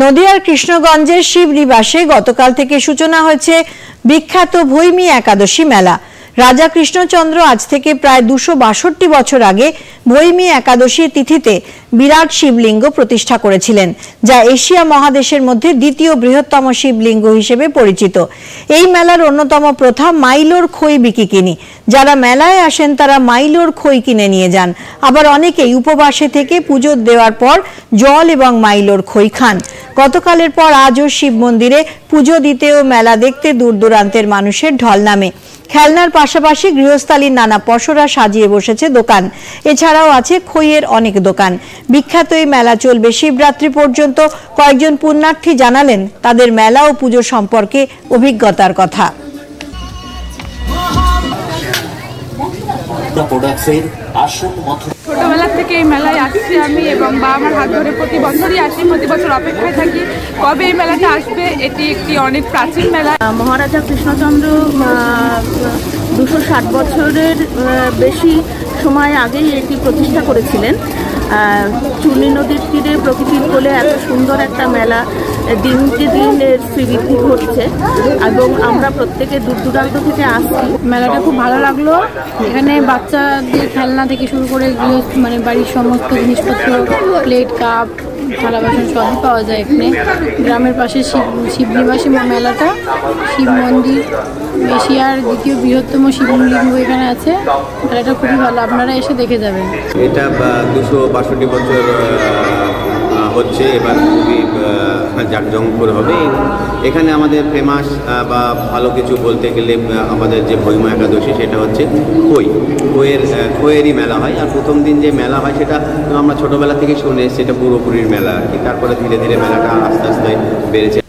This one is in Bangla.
নদিয়ার কৃষ্ণগঞ্জের শিবনিবাসে গতকাল থেকে সূচনা হয়েছে বিখ্যাত ভৈমী একাদশী মেলা। রাজা কৃষ্ণচন্দ্র আজ থেকে প্রায় 262 বছর আগে ভৈমী একাদশী তিথিতে বিরাট শিবলিঙ্গ প্রতিষ্ঠা করেছিলেন, যা এশিয়া মহাদেশের মধ্যে দ্বিতীয় বৃহত্তম শিবলিঙ্গ হিসেবে পরিচিত। এই মেলার অন্যতম প্রথা মাইলোর খই বিকিকিনি। যারা মেলায় আসেন তারা মাইলোর খই কিনে নিয়ে যান। আবার অনেকেই উপবাসে থেকে পুজো দেওয়ার পর জল এবং মাইলোর খই খান। গতকালের পর আজও শিব মন্দিরে পুজো দিতে ও মেলা দেখতে দূর দূরান্তের মানুষের ঢল নামে। খেলনার পাশাপাশি গৃহস্থালীর নানা পসরা সাজিয়ে বসেছে দোকান। এছাড়াও আছে খইয়ের অনেক দোকান। বিখ্যাত এই মেলা চলবে শিবরাত্রি পর্যন্ত। কয়েকজন পুণ্যার্থী জানালেন তাদের মেলা ও পুজো সম্পর্কে অভিজ্ঞতার কথা। ছোটবেলা থেকে এই মেলায় আসছি আমি এবং বাবা আমার হাত ধরে প্রতি বছরই আসি, প্রতি বছর অপেক্ষায় থাকি কবে এই মেলাটা আসবে। এটি একটি অনেক প্রাচীন মেলা। মহারাজা কৃষ্ণচন্দ্র 260 বছরের বেশি সময় আগেই এটি প্রতিষ্ঠা করেছিলেন। চূর্ণী নদীর তীরে প্রকৃতির কোলে এত সুন্দর একটা মেলা দিনকে দিন এর শ্রীবৃদ্ধি ঘটছে এবং আমরা প্রত্যেকে দূর দূরান্ত থেকে আসছি। মেলাটা খুব ভালো লাগলো। এখানে বাচ্চাদের খেলনা থেকে শুরু করে মানে বাড়ির সমস্ত জিনিসপত্র, প্লেট, কাপ, থালা বাসন সবই পাওয়া যায় এখানে। গ্রামের পাশে শিবনিবাসী মেলাটা, শিব মন্দির, এশিয়ার দ্বিতীয় বৃহত্তম শিবলিঙ্গ এখানে আছে। মেলাটা খুবই ভালো, আপনারা এসে দেখে যাবেন। এটা 262 বছর হচ্ছে, এবার খুবই জাঁকজমকপূর্ণ হবে। এখানে আমাদের ফেমাস বা ভালো কিছু বলতে গেলে আমাদের যে ভৈমী একাদশী, সেটা হচ্ছে খইয়েরই মেলা হয়। আর প্রথম দিন যে মেলা হয় সেটা আমরা ছোটোবেলা থেকে শুনে এসেছি, এটা পুরোপুরির মেলা আর কি। তারপরে ধীরে ধীরে মেলাটা আস্তে আস্তে বেড়েছে।